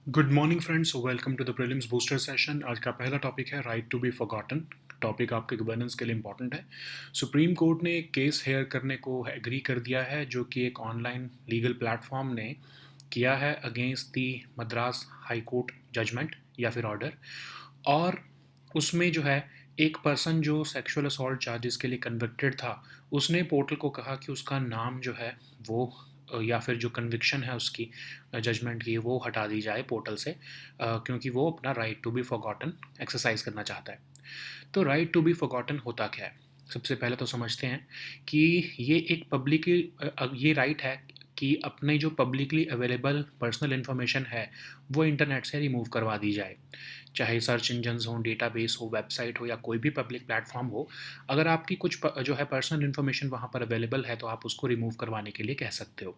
Good morning friends, welcome to the prelims booster session. आज का पहला टॉपिक है right to be forgotten. Topic आपके गवर्नेंस के लिए इंपॉर्टेंट है। सुप्रीम कोर्ट ने एक केस हेयर करने को एग्री कर दिया है, जो कि एक ऑनलाइन लीगल प्लेटफॉर्म ने किया है against the Madras high court judgement या फिर ऑर्डर। और उसमें जो है एक पर्सन जो सेक्सुअल असॉल्ट चार्जेस के लिए कन्विक्टेड था, उसने पोर्टल को कहा कि उसका नाम जो है वो या फिर जो कन्विक्शन है उसकी जजमेंट की वो हटा दी जाए पोर्टल से, क्योंकि वो अपना right to be forgotten exercise करना चाहता है। तो राइट टू बी फॉरगॉटन होता क्या है? सबसे पहले तो समझते हैं कि ये एक पब्लिकली ये राइट है कि अपने जो पब्लिकली अवेलेबल पर्सनल इन्फॉर्मेशन है वो इंटरनेट से रिमूव करवा दी जाए। चाहे सर्च इंजन्स हों, डेटाबेस हो, वेबसाइट हो या कोई भी पब्लिक प्लेटफॉर्म हो, अगर आपकी कुछ जो है पर्सनल इन्फॉर्मेशन वहाँ पर अवेलेबल है तो आप उसको रिमूव करवाने के लिए कह सकते हो।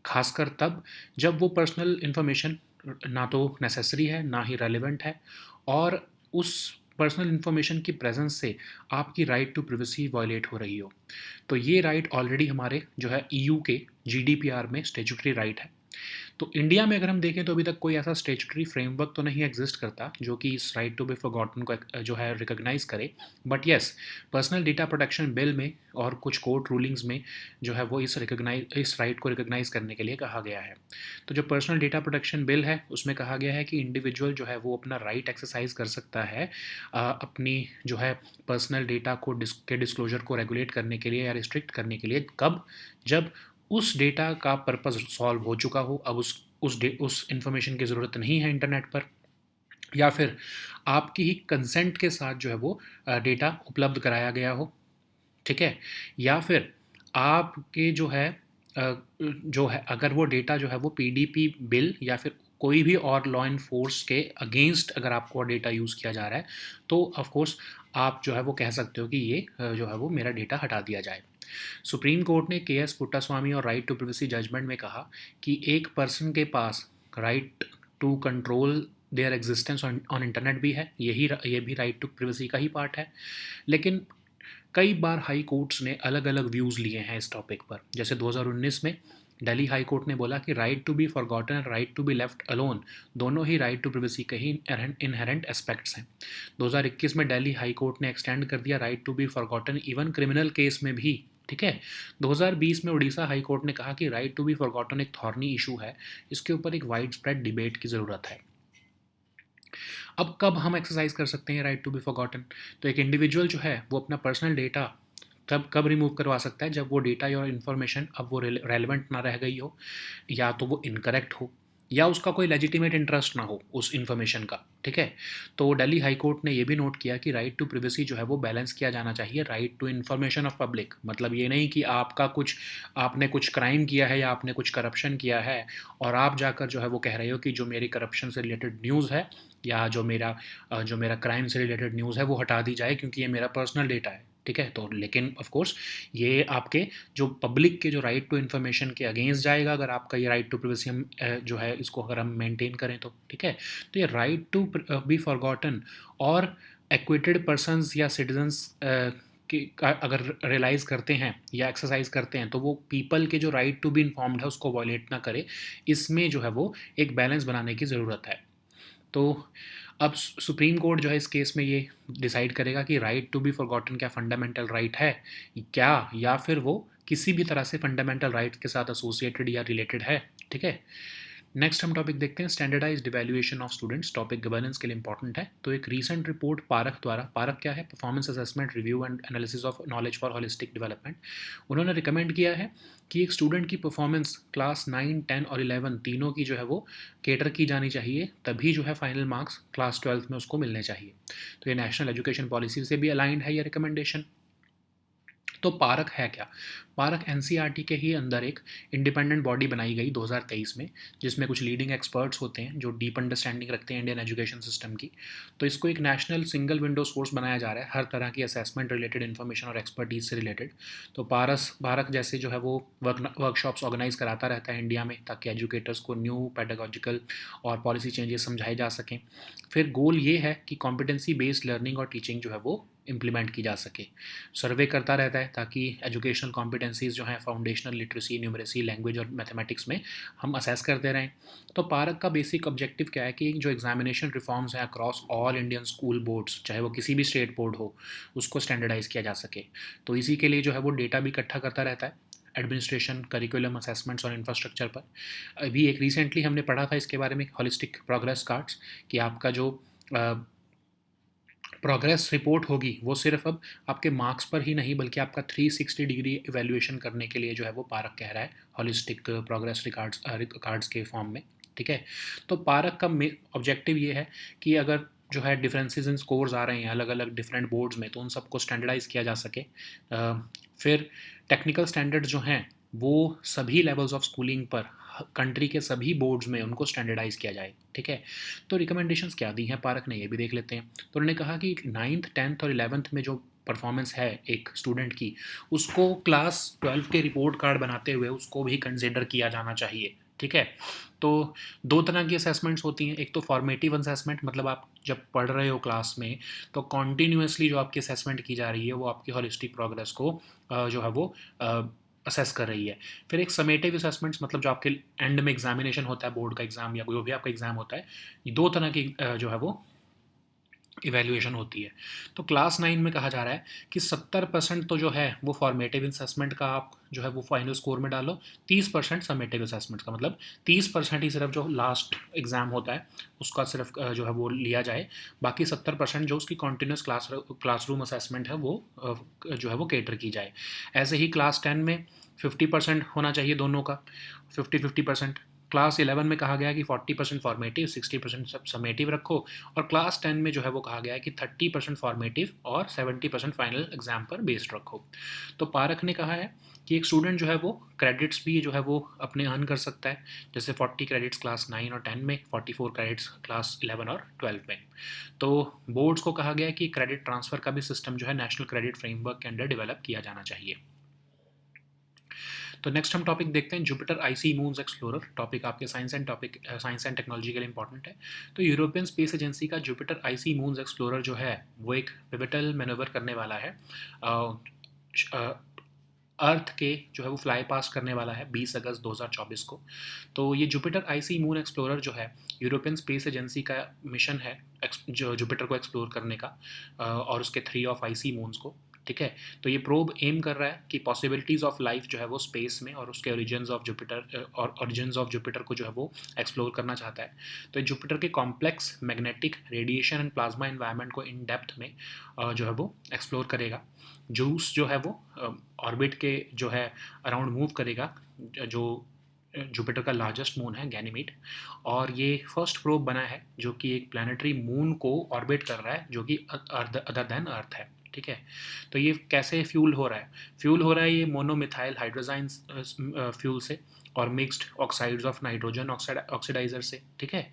खासकर तब जब वो पर्सनल इन्फॉर्मेशन ना तो नेसेसरी है ना ही रेलिवेंट है, और उस पर्सनल इन्फॉर्मेशन की प्रेजेंस से आपकी राइट टू प्रिवेसी वायलेट हो रही हो। तो ये राइट ऑलरेडी हमारे जो है ईयू के जीडीपीआर में स्टेचुटरी राइट है। तो इंडिया में अगर हम देखें तो अभी तक कोई ऐसा स्टेचुटरी फ्रेमवर्क तो नहीं एग्जिस्ट करता जो कि इस राइट टू बी फॉरगॉटन को जो है रिकॉग्नाइज करे। But yes, personal data protection bill में और कुछ कोर्ट रूलिंग्स में जो है वो इस राइट को रिकॉग्नाइज करने के लिए कहा गया है। तो जो पर्सनल डेटा प्रोटेक्शन बिल है उसमें कहा गया है कि इंडिविजुअल जो है वो अपना राइट एक्सरसाइज कर सकता है अपनी जो है पर्सनल डेटा को के डिस्क्लोजर को रेगुलेट करने के लिए या रिस्ट्रिक्ट करने के लिए। कब? जब उस डेटा का पर्पस सॉल्व हो चुका हो, अब उस इंफॉर्मेशन की ज़रूरत नहीं है इंटरनेट पर, या फिर आपकी ही कंसेंट के साथ जो है वो डेटा उपलब्ध कराया गया हो। ठीक है? या फिर आपके जो है अगर वो डेटा जो है वो पीडीपी बिल या फिर कोई भी और लॉ इन्फोर्स के अगेंस्ट अगर आपको डेटा यूज़ किया जा रहा है, तो ऑफ कोर्स आप जो है वो कह सकते हो कि ये जो है वो मेरा डेटा हटा दिया जाए। सुप्रीम कोर्ट ने के एस पुट्टास्वामी और राइट टू प्रिवेसी जजमेंट में कहा कि एक पर्सन के पास right to control their existence on internet भी है, ये भी राइट टू प्रिवेसी का ही पार्ट है। लेकिन कई बार हाई कोर्ट्स ने अलग अलग व्यूज़ लिए हैं इस टॉपिक पर। जैसे 2019 में दिल्ली हाई कोर्ट ने बोला कि राइट टू बी फॉरगॉटन और right to be left alone दोनों ही राइट टू प्रिवेसी के ही इनहेरेंट एस्पेक्ट्स हैं। 2021 में दिल्ली हाई कोर्ट ने एक्सटेंड कर दिया right to be forgotten even criminal case में भी। ठीक है? 2020 में उड़ीसा हाई कोर्ट ने कहा कि राइट टू बी फॉरगॉटन एक थॉर्नी इशू है, इसके ऊपर एक वाइड स्प्रेड डिबेट की ज़रूरत है। अब कब हम एक्सरसाइज कर सकते हैं राइट टू बी फॉरगॉटन? तो एक इंडिविजुअल जो है वो अपना पर्सनल डेटा कब कब रिमूव करवा सकता है? जब वो डेटा या इन्फॉर्मेशन अब वो रेलिवेंट ना रह गई हो, या तो वो इनकरेक्ट हो, या उसका कोई लेजिटिमेट इंटरेस्ट ना हो उस इन्फॉर्मेशन का। ठीक है? तो दिल्ली हाई कोर्ट ने ये भी नोट किया कि राइट टू प्रिवेसी जो है वो बैलेंस किया जाना चाहिए right to information of public. मतलब ये नहीं कि आपने कुछ क्राइम किया है या आपने कुछ करप्शन किया है और आप जाकर जो है वो कह रहे हो कि जो मेरी करप्शन से रिलेटेड न्यूज़ है या जो मेरा क्राइम से रिलेटेड न्यूज़ है वो हटा दी जाए क्योंकि ये मेरा पर्सनल डेटा है। ठीक है? तो लेकिन ऑफ कोर्स ये आपके जो पब्लिक के जो राइट टू इन्फॉर्मेशन के अगेंस्ट जाएगा अगर आपका ये राइट टू प्रिवेसी हम जो है इसको अगर हम मेंटेन करें तो। ठीक है? तो ये राइट टू बी फॉरगॉटन और एक्विटेड पर्सन्स या सिटीजन्स अगर रियलाइज़ करते हैं या एक्सरसाइज करते हैं तो वो पीपल के जो राइट टू बी इन्फॉर्म्ड है उसको वायलेट ना करे। इसमें जो है वो एक बैलेंस बनाने की ज़रूरत है। तो अब सुप्रीम कोर्ट जो है इस केस में ये डिसाइड करेगा कि राइट टू बी फॉरगॉटन क्या फंडामेंटल राइट है क्या, या फिर वो किसी भी तरह से फंडामेंटल राइट के साथ एसोसिएटेड या रिलेटेड है। ठीक है? नेक्स्ट हम टॉपिक देखते हैं standardised evaluation of students. Topic governance के लिए इंपॉर्टेंट है। तो एक रीसेंट रिपोर्ट पारख द्वारा, पारख क्या है? Performance assessment review and analysis of knowledge for holistic development. उन्होंने रिकमेंड किया है कि एक स्टूडेंट की परफॉर्मेंस क्लास 9, 10 और 11 तीनों की जो है वो केटर की जानी चाहिए, तभी जो है फाइनल मार्क्स क्लास 12 में उसको मिलने चाहिए। तो ये नेशनल एजुकेशन पॉलिसी से भी अलाइंड है ये रिकमेंडेशन। तो पारक है क्या? पारक एनसीईआरटी के ही अंदर एक इंडिपेंडेंट बॉडी बनाई गई 2023 में, जिसमें कुछ लीडिंग एक्सपर्ट्स होते हैं जो डीप अंडरस्टैंडिंग रखते हैं इंडियन एजुकेशन सिस्टम की। तो इसको एक नेशनल सिंगल विंडो सोर्स बनाया जा रहा है हर तरह की असेसमेंट रिलेटेड इन्फॉर्मेशन और एक्सपर्टीज से रिलेटेड। तो पारक जैसे जो है वो वर्कशॉप्स ऑर्गेनाइज कराता रहता है इंडिया में, ताकि एजुकेटर्स को न्यू पेडागोजिकल और पॉलिसी चेंजेस समझाए जा सकें। फिर गोल ये है कि कॉम्पिटेंसी बेस्ड लर्निंग और टीचिंग जो है वो इम्प्लीमेंट की जा सके। सर्वे करता रहता है ताकि एजुकेशनल कॉम्पिटेंसीज जो हैं फाउंडेशनल लिटरेसी, न्यूमरेसी, लैंग्वेज और मैथमेटिक्स में हम असेस करते रहें। तो पारक का बेसिक ऑब्जेक्टिव क्या है कि जो एग्जामिनेशन रिफॉर्म्स हैं across all Indian school boards, चाहे वो किसी भी स्टेट बोर्ड हो, उसको स्टैंडर्डाइज़ किया जा सके। तो इसी के लिए जो है वो डेटा भी इकट्ठा करता रहता है एडमिनिस्ट्रेशन, करिकुलम, असेसमेंट्स और इंफ्रास्ट्रक्चर पर। अभी एक रिसेंटली हमने पढ़ा था इसके बारे में, हॉलिस्टिक प्रोग्रेस कार्ड्स, कि आपका जो प्रोग्रेस रिपोर्ट होगी वो सिर्फ अब आपके मार्क्स पर ही नहीं बल्कि आपका 360 डिग्री इवैल्यूएशन करने के लिए जो है वो पारक कह रहा है, हॉलिस्टिक प्रोग्रेस कार्ड्स के फॉर्म में। ठीक है, तो पारक का ऑब्जेक्टिव ये है कि अगर जो है डिफरेंसेस इन स्कोर्स आ रहे हैं अलग अलग डिफरेंट बोर्ड्स में, तो उन सबको स्टैंडर्डाइज़ किया जा सके। फिर टेक्निकल स्टैंडर्ड्स जो हैं वो सभी लेवल्स ऑफ स्कूलिंग पर कंट्री के सभी बोर्ड्स में उनको स्टैंडर्डाइज़ किया जाए। ठीक है, तो रिकमेंडेशंस क्या दी हैं पारक ने, ये भी देख लेते हैं। तो उन्होंने कहा कि 9th 10th और 11th में जो परफॉर्मेंस है एक स्टूडेंट की, उसको क्लास 12 के रिपोर्ट कार्ड बनाते हुए उसको भी कंसिडर किया जाना चाहिए। ठीक है, तो दो तरह की असेसमेंट्स होती हैं। एक तो फॉर्मेटिव असेसमेंट, मतलब आप जब पढ़ रहे हो क्लास में तो कॉन्टीन्यूसली जो आपकी असेसमेंट की जा रही है वो आपकी हॉलिस्टिक प्रोग्रेस को जो है वो असेस कर रही है। फिर एक समेटिव असेसमेंट्स, मतलब जो आपके एंड में एग्जामिनेशन होता है, बोर्ड का एग्ज़ाम या जो भी आपका एग्ज़ाम होता है, ये दो तरह की जो है वो इवैल्यूएशन होती है। तो क्लास 9 में कहा जा रहा है कि 70% तो जो है वो फॉर्मेटिव असेसमेंट का आप जो है वो फाइनल स्कोर में डालो, 30% समेटिव असेसमेंट का, मतलब 30% ही सिर्फ जो लास्ट एग्ज़ाम होता है उसका सिर्फ जो है वो लिया जाए, बाकी 70% जो उसकी कॉन्टीन्यूस क्लासरूम असेसमेंट है वो जो है वो केटर की जाए। ऐसे ही क्लास 10 में 50% होना चाहिए दोनों का, 50-50%। क्लास 11 में कहा गया है कि 40% फॉर्मेटिव, 60% समेटिव रखो, और क्लास 10 में जो है वो कहा गया है कि 30% फॉर्मेटिव और 70% फाइनल एग्जाम पर बेस्ड रखो। तो पारक ने कहा है कि एक स्टूडेंट जो है वो क्रेडिट्स भी जो है वो अपने अर्न कर सकता है, जैसे 40 क्रेडिट्स क्लास 9 और 10 में, 44 क्रेडिट्स क्लास 11 और 12 में। तो बोर्ड्स को कहा गया है कि क्रेडिट ट्रांसफ़र का भी सिस्टम जो है नेशनल क्रेडिट फ्रेमवर्क के अंडर डेवलप किया जाना चाहिए। तो नेक्स्ट हम टॉपिक देखते हैं Jupiter IC moons explorer. Topic आपके साइंस एंड टेक्नोलॉजी के लिए इंपॉर्टेंट है। तो यूरोपियन स्पेस एजेंसी का जुपिटर आईसी मून्स एक्सप्लोरर जो है वो एक पिवटल मैनूवर करने वाला है। अर्थ के जो है वो फ्लाई पास करने वाला है 20 अगस्त 2024 को। तो ये जुपिटर आईसी मून एक्सप्लोरर जो है यूरोपियन स्पेस एजेंसी का मिशन है जो जुपिटर को एक्सप्लोर करने का, और उसके 3 ऑफ आईसी मून्स को। ठीक है, तो ये प्रोब एम कर रहा है कि पॉसिबिलिटीज़ ऑफ लाइफ जो है वो स्पेस में और उसके ओरिजिन्स ऑफ जुपिटर को जो है वो एक्सप्लोर करना चाहता है। तो जुपिटर के complex magnetic, radiation and plasma environment को इन डेप्थ में जो है वो एक्सप्लोर करेगा। जूस जो है वो ऑर्बिट के जो है अराउंड मूव करेगा, जो जुपिटर का लार्जेस्ट मून है गैनीमीड, और ये फर्स्ट प्रोब बना है जो कि एक प्लानिटरी मून को ऑर्बिट कर रहा है जो कि अदर देन अर्थ है। ठीक है, तो ये कैसे फ्यूल हो रहा है? फ्यूल हो रहा है ये मोनोमिथाइल हाइड्रोजाइन फ्यूल से और mixed oxides of nitrogen oxidiser से। ठीक है,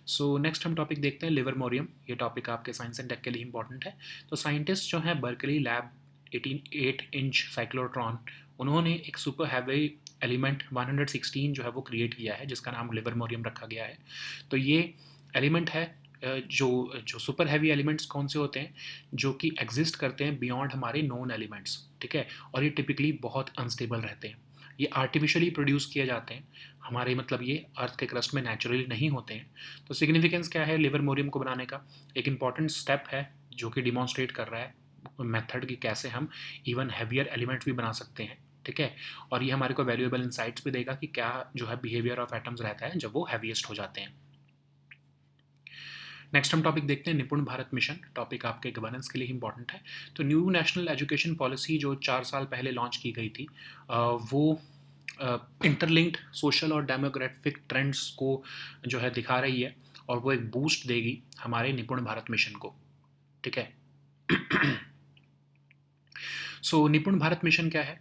सो नेक्स्ट हम टॉपिक देखते हैं लिवरमोरियम। ये टॉपिक आपके साइंस एंड टेक के लिए इंपॉर्टेंट है। तो साइंटिस्ट जो हैं बर्कली लैब 8 इंच साइक्लोट्रॉन, उन्होंने एक सुपर हैवी एलिमेंट 116 जो है वो क्रिएट किया है जिसका नाम लिवरमोरियम रखा गया है। तो ये एलिमेंट है जो सुपर हैवी एलिमेंट्स कौन से होते हैं जो कि एग्जिस्ट करते हैं बियॉन्ड हमारे नोन एलिमेंट्स। ठीक है, और ये टिपिकली बहुत अनस्टेबल रहते हैं। ये आर्टिफिशियली प्रोड्यूस किए जाते हैं हमारे, मतलब ये अर्थ के क्रस्ट में नेचुरली नहीं होते हैं। तो सिग्निफिकेंस क्या है लिवरमोरियम को बनाने का? एक इंपॉर्टेंट स्टेप है जो कि डिमॉन्स्ट्रेट कर रहा है मेथड कि कैसे हम इवन हैवियर एलिमेंट्स भी बना सकते हैं। ठीक है, और ये हमारे को वैल्यूएबल इंसाइट्स भी देगा कि क्या जो है बिहेवियर ऑफ एटम्स रहता है जब वो हैवीएस्ट हो जाते हैं। नेक्स्ट हम टॉपिक देखते हैं निपुण भारत मिशन। टॉपिक आपके गवर्नेंस के लिए इंपॉर्टेंट है। तो न्यू नेशनल एजुकेशन पॉलिसी जो 4 साल पहले लॉन्च की गई थी, वो इंटरलिंक्ड सोशल और डेमोग्राफिक ट्रेंड्स को जो है दिखा रही है और वो एक बूस्ट देगी हमारे निपुण भारत मिशन को। ठीक है, सो निपुण भारत मिशन क्या है?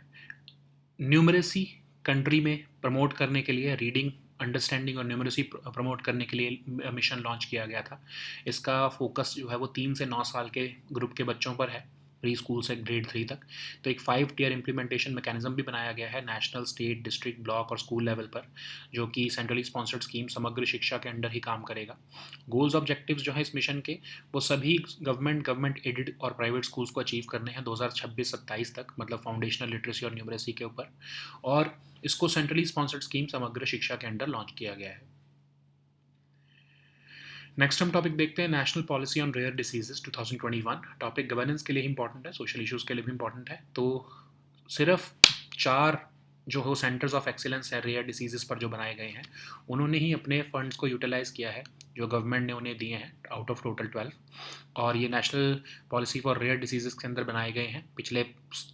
न्यूमरेसी कंट्री में प्रमोट करने के लिए, रीडिंग, अंडरस्टैंडिंग और न्यूमरेसी प्रमोट करने के लिए मिशन लॉन्च किया गया था। इसका फोकस जो है वो 3 से 9 साल के ग्रुप के बच्चों पर है। प्री स्कूल से ग्रेड 3 तक। तो एक 5 टियर इम्प्लीमेंटेशन मैकेनिज्म भी बनाया गया है नेशनल, स्टेट, डिस्ट्रिक्ट, ब्लॉक और स्कूल लेवल पर, जो कि सेंट्रली स्पॉन्सर्ड स्कीम समग्र शिक्षा के अंडर ही काम करेगा। गोल्स ऑब्जेक्टिव्स जो है इस मिशन के, वो सभी गवर्नमेंट एडेड और प्राइवेट स्कूल्स को अचीव करने हैं 2026-27 तक, मतलब फाउंडेशनल लिटरेसी और न्यूमरेसी के ऊपर। और इसको सेंट्रली स्पॉन्सर्ड स्कीम समग्र शिक्षा के अंडर लॉन्च किया गया है। नेक्स्ट हम टॉपिक देखते हैं national policy on rare diseases 2021। Topic governance के लिए इंपॉर्टेंट है, सोशल इश्यूज़ के लिए भी इंपॉर्टेंट है। तो सिर्फ 4 जो हो सेंटर्स ऑफ एक्सीलेंस है रेयर डिसीजेस पर जो बनाए गए हैं, उन्होंने ही अपने फंड्स को यूटिलाइज़ किया है जो गवर्नमेंट ने उन्हें दिए हैं आउट ऑफ टोटल 12। और ये national policy for rare diseases के अंदर बनाए गए हैं। पिछले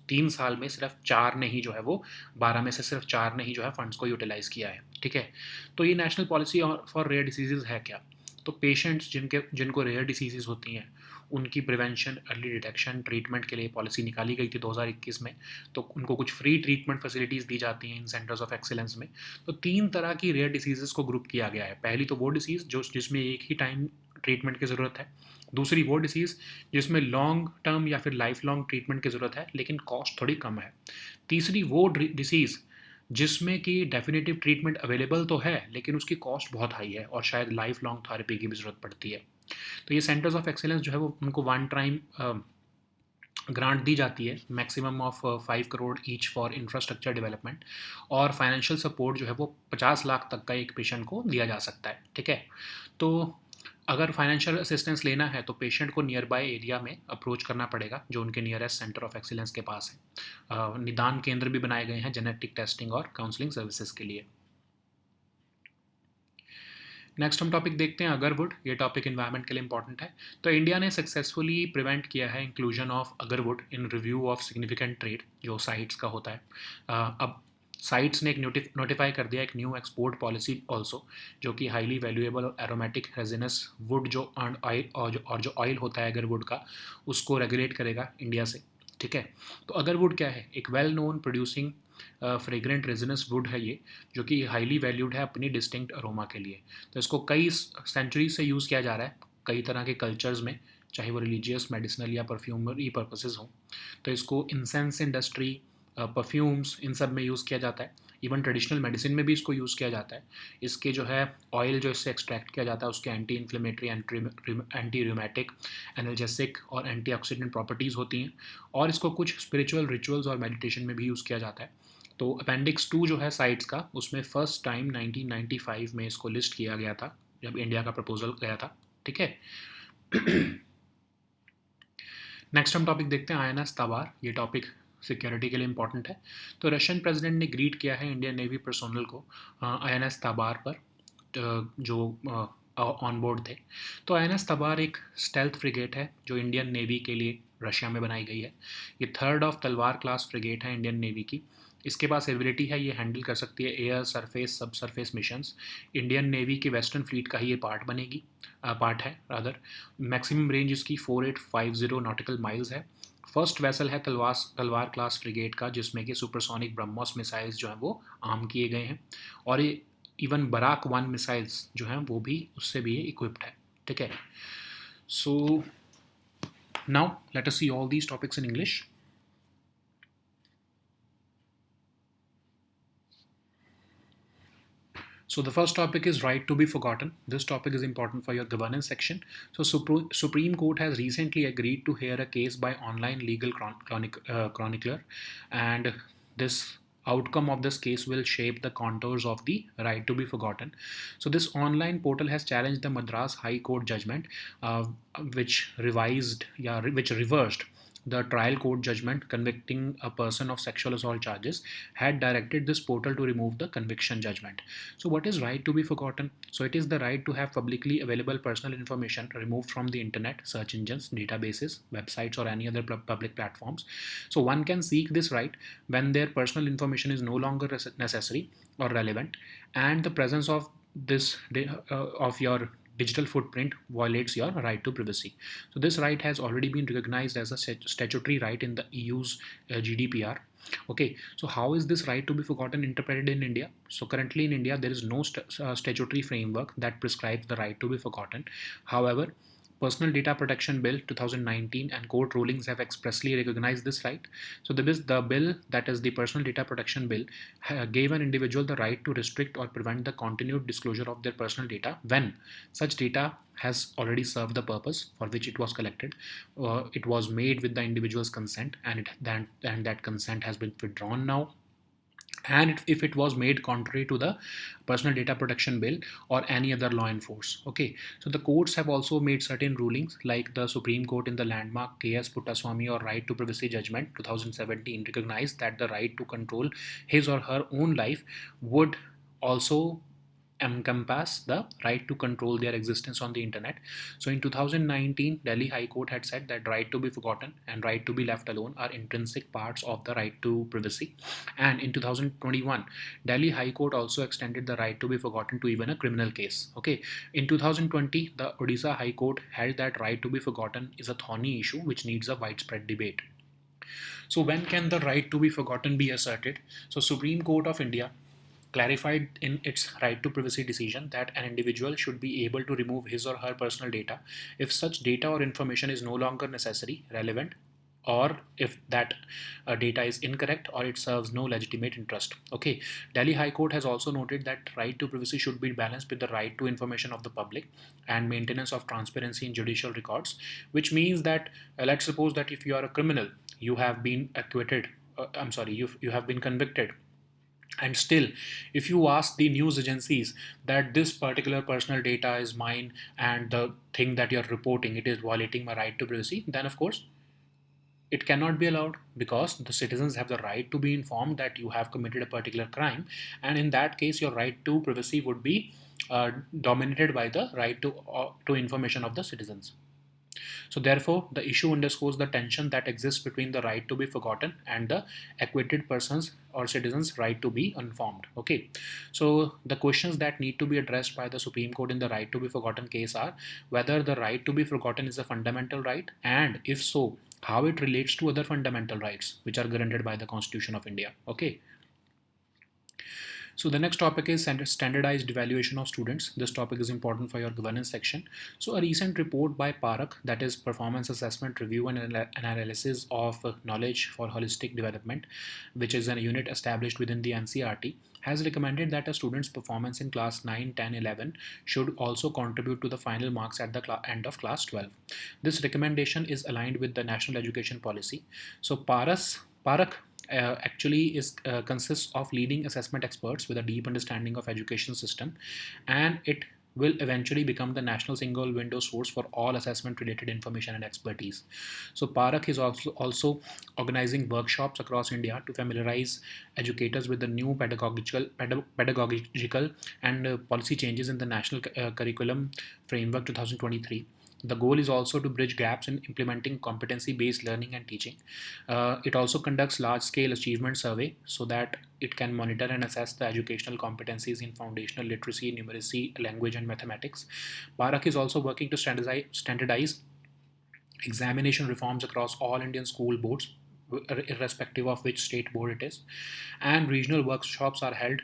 3 साल में सिर्फ 4 ने ही जो है वो 12 में से सिर्फ 4 ने ही जो है फंड्स को यूटिलाइज़ किया है। ठीक है, तो ये national policy for rare diseases है क्या? तो पेशेंट्स जिनको रेयर डिसीज़ होती हैं, उनकी प्रिवेंशन, अर्ली डिटेक्शन, ट्रीटमेंट के लिए पॉलिसी निकाली गई थी 2021 में। तो उनको कुछ फ्री ट्रीटमेंट फैसिलिटीज़ दी जाती हैं इन सेंटर्स ऑफ एक्सीलेंस में। तो 3 तरह की रेयर डिसीज़ को ग्रुप किया गया है। पहली तो वो डिसीज़ जिसमें एक ही टाइम ट्रीटमेंट की ज़रूरत है। दूसरी वो डिसीज़ जिसमें लॉन्ग टर्म या फिर लाइफ लॉन्ग ट्रीटमेंट की ज़रूरत है लेकिन कॉस्ट थोड़ी कम है। तीसरी वो डिसीज़ जिसमें कि डेफिनेटिव ट्रीटमेंट अवेलेबल तो है लेकिन उसकी कॉस्ट बहुत हाई है और शायद लाइफ लॉन्ग थेरेपी की भी ज़रूरत पड़ती है। तो ये सेंटर्स ऑफ एक्सेलेंस जो है वो उनको वन टाइम ग्रांट दी जाती है, maximum of 5 crore each for infrastructure development, और फाइनेंशियल सपोर्ट जो है वो 50 लाख तक का एक पेशेंट को दिया जा सकता है। ठीक है, तो अगर फाइनेंशियल असिस्टेंस लेना है तो पेशेंट को नियर बाय एरिया में अप्रोच करना पड़ेगा जो उनके नियरेस्ट सेंटर ऑफ एक्सीलेंस के पास है। निदान केंद्र भी बनाए गए हैं जेनेटिक टेस्टिंग और काउंसलिंग सर्विसेज के लिए। नेक्स्ट हम टॉपिक देखते हैं अगरवुड। ये टॉपिक इन्वायरमेंट के लिए इंपॉर्टेंट है। तो इंडिया ने सक्सेसफुली प्रिवेंट किया है inclusion of agarwood in review of significant trade जो साइट्स का होता है। अब साइट्स ने एक नोटिफाई कर दिया एक न्यू एक्सपोर्ट पॉलिसी ऑल्सो, जो कि हाईली वैल्यूएबल और एरोमेटिक रेजिनस वुड जो अर्न ऑयल और जो ऑयल होता है अगरवुड का, उसको रेगुलेट करेगा इंडिया से। ठीक है, तो अगरवुड क्या है? एक well known producing fragrant resinous would है ये, जो कि हाईली वैल्यूड है अपनी डिस्टिंक्ट अरोमा के लिए। तो इसको कई सेंचुरी से यूज़ किया जा रहा है कई तरह के कल्चर्स में, चाहे वो रिलीजियस, मेडिसिनल या परफ्यूमरी पर्पसेस हों। तो इसको इंसेंस इंडस्ट्री, परफ्यूम्स, इन सब में यूज़ किया जाता है। इवन ट्रेडिशनल मेडिसिन में भी इसको यूज़ किया जाता है। इसके जो है ऑयल जो इससे एक्सट्रैक्ट किया जाता है उसके anti inflammatory, anti rheumatic, analgesic और एंटीऑक्सीडेंट प्रॉपर्टीज़ होती हैं। और इसको कुछ स्पिरिचुअल रिचुअल्स और मेडिटेशन में भी यूज़ किया जाता है। तो अपेंडिक्स 2 जो है साइट्स का, उसमें फर्स्ट टाइम 1995 में इसको लिस्ट किया गया था जब इंडिया का प्रपोजल गया था। ठीक है, नेक्स्ट हम टॉपिक देखते हैं INS तबार। ये टॉपिक सिक्योरिटी के लिए इंपॉर्टेंट है। तो रशियन प्रेसिडेंट ने ग्रीट किया है इंडियन नेवी पर्सोनल को INS तबार पर जो ऑन बोर्ड थे। तो INS तबार एक स्टेल्थ फ्रिगेट है जो इंडियन नेवी के लिए रशिया में बनाई गई है। ये 3rd ऑफ तलवार क्लास फ्रिगेट है इंडियन नेवी की। इसके पास एबिलिटी है, ये हैंडल कर सकती है एयर, सरफेस, सब सरफेस मिशंस। इंडियन नेवी की वेस्टर्न फ्लीट का ही ये पार्ट है रादर। मैक्सिमम रेंज इसकी 4850 नॉटिकल माइल्स है। फर्स्ट वेसल है तलवार क्लास फ्रिगेट का जिसमें कि सुपरसोनिक ब्रह्मोस मिसाइल्स जो हैं वो आर्म किए गए हैं, और ये इवन बराक 1 मिसाइल्स जो हैं वो भी उससे भी इक्विप्ड है। ठीक है, so now let us see all these topics in English. So the first topic is right to be forgotten. This topic is important for your governance section. So Supreme Court has recently agreed to hear a case by online legal chronicler, and this outcome of this case will shape the contours of the right to be forgotten. So this online portal has challenged the Madras High Court judgment, which reversed the trial court judgment convicting a person of sexual assault charges, had directed this portal to remove the conviction judgment. So what is right to be forgotten? So it is the right to have publicly available personal information removed from the internet, search engines, databases, websites, or any other public platforms. So one can seek this right when their personal information is no longer necessary or relevant, and the presence of your digital footprint violates your right to privacy. So this right has already been recognized as a statutory right in the EU's GDPR. Okay, so how is this right to be forgotten interpreted in India? So currently in India, there is no statutory framework that prescribes the right to be forgotten. However, Personal Data Protection Bill 2019 and court rulings have expressly recognized this right. So the bill, that is the Personal Data Protection Bill, gave an individual the right to restrict or prevent the continued disclosure of their personal data when such data has already served the purpose for which it was collected. It was made with the individual's consent, and that consent has been withdrawn now, and if it was made contrary to the Personal Data Protection Bill or any other law enforce. Okay, so the courts have also made certain rulings, like the Supreme Court in the landmark KS Puttaswamy or Right to Privacy Judgment 2017 recognized that the right to control his or her own life would also encompass the right to control their existence on the internet. So in 2019, Delhi High Court had said that right to be forgotten and right to be left alone are intrinsic parts of the right to privacy. And in 2021, Delhi High Court also extended the right to be forgotten to even a criminal case. Okay, in 2020, the Odisha High Court held that right to be forgotten is a thorny issue which needs a widespread debate. So when can the right to be forgotten be asserted? So Supreme Court of India clarified in its right to privacy decision that an individual should be able to remove his or her personal data if such data or information is no longer necessary, relevant, or if that data is incorrect or it serves no legitimate interest. Okay, Delhi High Court has also noted that right to privacy should be balanced with the right to information of the public and maintenance of transparency in judicial records, which means that let's suppose that if you are a criminal, you have been acquitted, you have been convicted, and still if you ask the news agencies that this particular personal data is mine and the thing that you're reporting, it is violating my right to privacy, then of course it cannot be allowed, because the citizens have the right to be informed that you have committed a particular crime, and in that case your right to privacy would be dominated by the right to information of the citizens. So therefore, the issue underscores the tension that exists between the right to be forgotten and the acquitted person's or citizens' right to be informed. Okay, so the questions that need to be addressed by the Supreme Court in the right to be forgotten case are whether the right to be forgotten is a fundamental right, and if so, how it relates to other fundamental rights which are granted by the Constitution of India. Okay, so the next topic is standardized evaluation of students. This topic is important for your governance section. So a recent report by PARAK, that is Performance Assessment Review and Analysis of Knowledge for Holistic Development, which is a unit established within the NCERT, has recommended that a student's performance in class 9, 10, 11 should also contribute to the final marks at the end of class 12. This recommendation is aligned with the National Education Policy. So PARAK actually consists of leading assessment experts with a deep understanding of education system, and it will eventually become the national single window source for all assessment related information and expertise. So PARAK is also organizing workshops across India to familiarize educators with the new pedagogical and policy changes in the National Curriculum Framework 2023. The goal is also to bridge gaps in implementing competency-based learning and teaching. It also conducts large-scale achievement survey so that it can monitor and assess the educational competencies in foundational literacy, numeracy, language, and mathematics. PARAK is also working to standardize examination reforms across all Indian school boards, irrespective of which state board it is. And regional workshops are held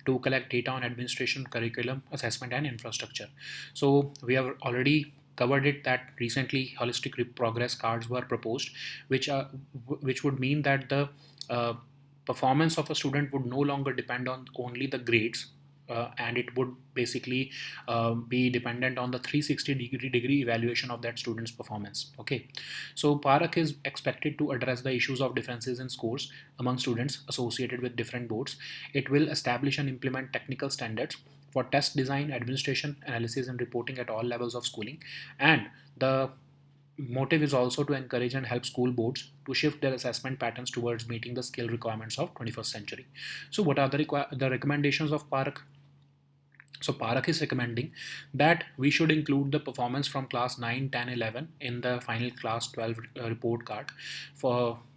to collect data on administration, curriculum, assessment, and infrastructure. So we have already covered it that recently holistic progress cards were proposed, which would mean that the performance of a student would no longer depend on only the grades, and it would basically be dependent on the 360 degree evaluation of that student's performance. Okay, so PARAK is expected to address the issues of differences in scores among students associated with different boards. It will establish and implement technical standards for test design, administration, analysis, and reporting at all levels of schooling. And the motive is also to encourage and help school boards to shift their assessment patterns towards meeting the skill requirements of 21st century. So what are the recommendations of PARAK? So PARAK is recommending that we should include the performance from class 9, 10, 11 in the final class 12 report card.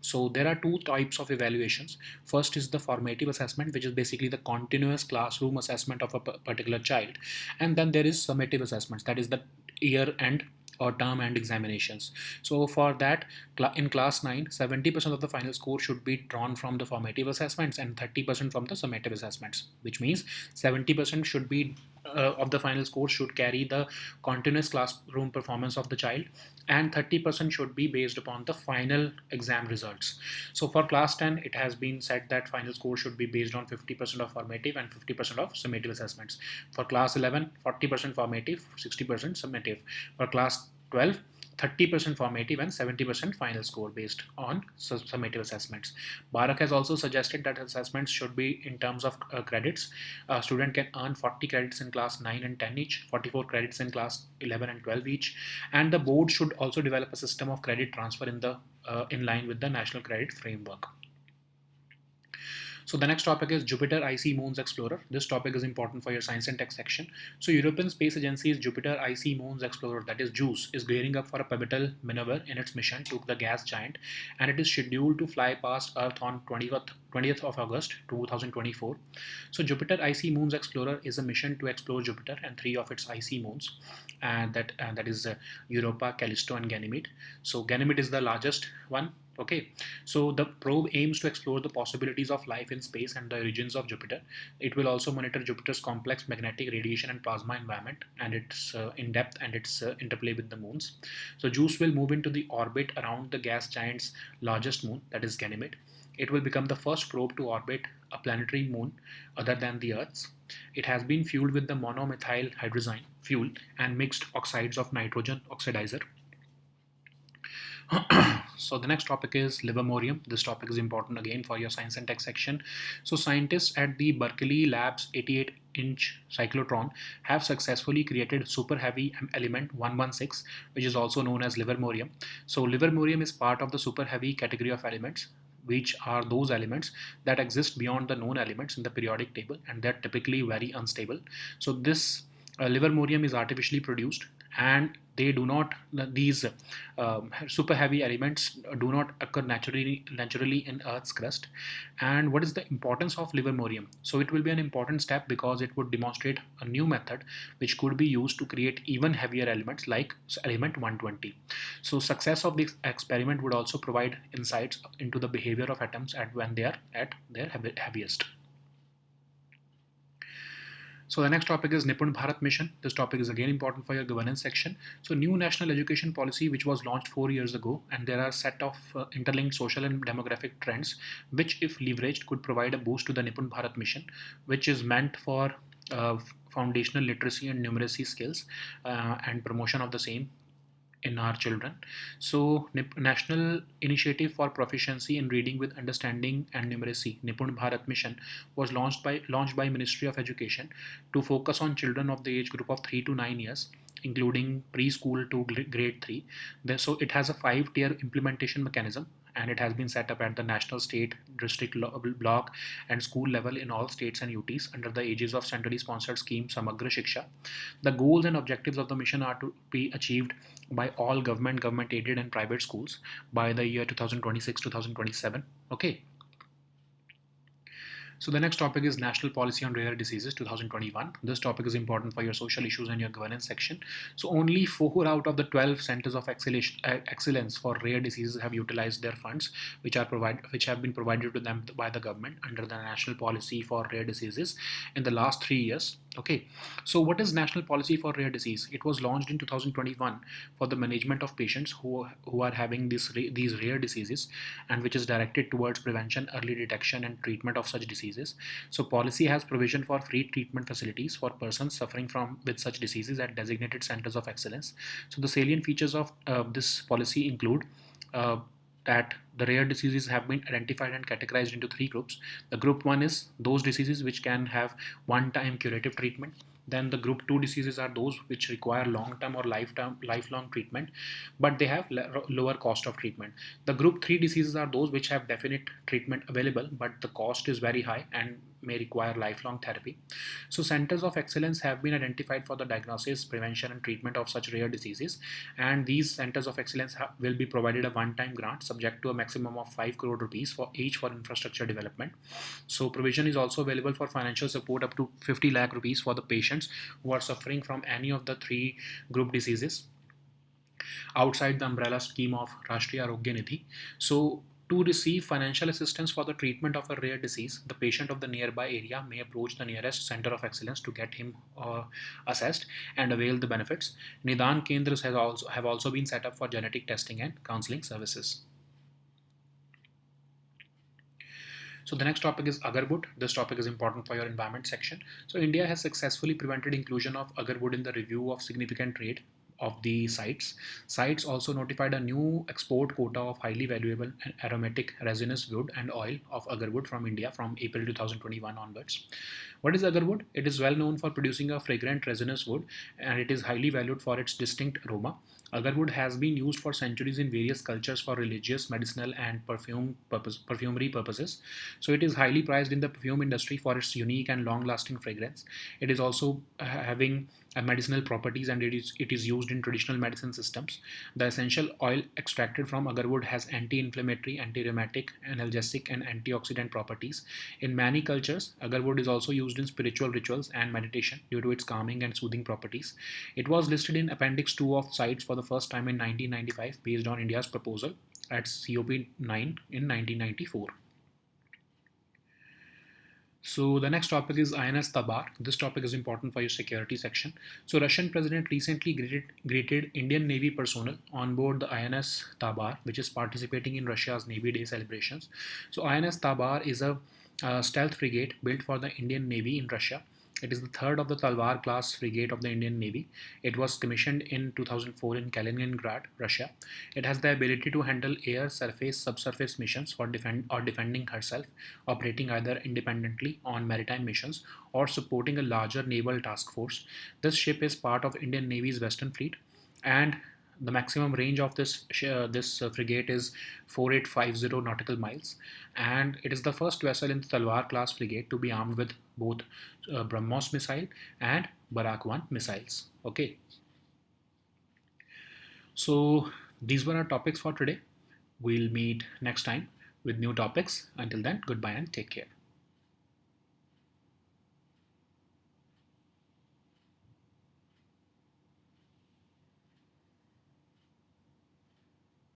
So there are two types of evaluations. First is the formative assessment, which is basically the continuous classroom assessment of a particular child. And then there is summative assessments, that is the year end or term and examinations. So for that, in class 9, 70% of the final score should be drawn from the formative assessments and 30% from the summative assessments, which means 70% should be of the final score should carry the continuous classroom performance of the child, and 30% should be based upon the final exam results. So for class 10, it has been said that final score should be based on 50% of formative and 50% of summative assessments. For class 11, 40% formative, 60% summative. For class 12, 30% formative and 70% final score based on summative assessments. Bharat has also suggested that assessments should be in terms of credits. A student can earn 40 credits in class 9 and 10 each, 44 credits in class 11 and 12 each, and the board should also develop a system of credit transfer in line with the National Credit Framework. So the next topic is Jupiter Icy Moons Explorer. This topic is important for your science and tech section. So European Space Agency's Jupiter Icy Moons Explorer, that is JUICE, is gearing up for a pivotal maneuver in its mission to the gas giant, and it is scheduled to fly past Earth on 20th of August 2024. So Jupiter Icy Moons Explorer is a mission to explore Jupiter and 3 of its icy moons, and that is Europa, Callisto, and Ganymede. So Ganymede is the largest one. Okay, so the probe aims to explore the possibilities of life in space and the origins of Jupiter. It will also monitor Jupiter's complex magnetic radiation and plasma environment and its in depth and its interplay with the moons. So JUICE will move into the orbit around the gas giant's largest moon, that is Ganymede. It will become the first probe to orbit a planetary moon other than the Earth's. It has been fueled with the monomethyl hydrazine fuel and mixed oxides of nitrogen oxidizer. So the next topic is livermorium. This topic is important again for your science and tech section. So scientists at the Berkeley Labs 88-inch cyclotron have successfully created super heavy element 116, which is also known as livermorium. So livermorium is part of the super heavy category of elements, which are those elements that exist beyond the known elements in the periodic table, and they're typically very unstable. So this livermorium is artificially produced, and these super heavy elements do not occur naturally in Earth's crust. And what is the importance of livermorium? So it will be an important step because it would demonstrate a new method which could be used to create even heavier elements like element 120. So success of this experiment would also provide insights into the behavior of atoms when they are at their heaviest. So the next topic is Nipun Bharat Mission. This topic is again important for your governance section. So new national education policy which was launched 4 years ago, and there are a set of interlinked social and demographic trends which, if leveraged, could provide a boost to the Nipun Bharat Mission, which is meant for foundational literacy and numeracy skills and promotion of the same in our children. So National Initiative for Proficiency in Reading with Understanding and Numeracy, Nipun Bharat Mission, was launched by Ministry of Education to focus on children of the age group of 3 to 9 years, including preschool to grade 3. So it has a 5-tier implementation mechanism, and it has been set up at the national, state, district, block, and school level in all states and UTs under the aegis of centrally sponsored scheme Samagra Shiksha. The goals and objectives of the mission are to be achieved by all government aided and private schools by the year 2026-2027. Okay. So the next topic is National Policy on Rare Diseases 2021. This topic is important for your social issues and your governance section. So only 4 out of the 12 centers of excellence for rare diseases have utilized their funds, which have been provided to them by the government under the National Policy for Rare Diseases in the last 3 years. Okay, so what is National Policy for Rare Disease? It was launched in 2021 for the management of patients who are having these rare diseases, and which is directed towards prevention, early detection, and treatment of such diseases. So policy has provision for free treatment facilities for persons suffering with such diseases at designated centers of excellence. So the salient features of this policy include that the rare diseases have been identified and categorized into 3 groups. The group 1 is those diseases which can have one-time curative treatment. Then the group 2 diseases are those which require long-term or lifelong treatment, but they have lower cost of treatment. The group 3 diseases are those which have definite treatment available, but the cost is very high and may require lifelong therapy. So centers of excellence have been identified for the diagnosis, prevention, and treatment of such rare diseases, and these centers of excellence will be provided a one-time grant subject to a maximum of 5 crore rupees for each for infrastructure development. So provision is also available for financial support up to 50 lakh rupees for the patients who are suffering from any of the 3 group diseases outside the umbrella scheme of Rashtriya Arogya Nidhi. So To receive financial assistance for the treatment of a rare disease, the patient of the nearby area may approach the nearest center of excellence to get him assessed and avail the benefits. Nidan Kendras have also been set up for genetic testing and counseling services. So the next topic is agarwood. This topic is important for your environment section. So India has successfully prevented inclusion of agarwood in the review of significant trade of the sites. Sites also notified a new export quota of highly valuable and aromatic resinous wood and oil of agarwood from India from April 2021 onwards. What is agarwood? It is well known for producing a fragrant resinous wood, and it is highly valued for its distinct aroma. Agarwood has been used for centuries in various cultures for religious, medicinal, and perfumery purposes. So it is highly prized in the perfume industry for its unique and long-lasting fragrance. It is also having medicinal properties, and it is used in traditional medicine systems. The essential oil extracted from agarwood has anti-inflammatory, anti-rheumatic, analgesic, and antioxidant properties. In many cultures, agarwood is also used in spiritual rituals and meditation due to its calming and soothing properties. It was listed in Appendix 2 of CITES for the first time in 1995 based on India's proposal at COP9 in 1994. So the next topic is INS Tabar. This topic is important for your security section. So Russian president recently greeted Indian Navy personnel on board the INS Tabar, which is participating in Russia's Navy Day celebrations. So INS Tabar is a stealth frigate built for the Indian Navy in Russia. It is the third of the Talwar class frigate of the Indian Navy. It was commissioned in 2004 in Kaliningrad, Russia. It has the ability to handle air, surface, subsurface missions for defending herself, operating either independently on maritime missions or supporting a larger naval task force. This ship is part of Indian Navy's Western Fleet, and the maximum range of this frigate is 4850 nautical miles, and it is the first vessel in the Talwar class frigate to be armed with both BrahMos missile and Barak 1 missiles. Okay, so these were our topics for today. We'll meet next time with new topics. Until then, goodbye and take care.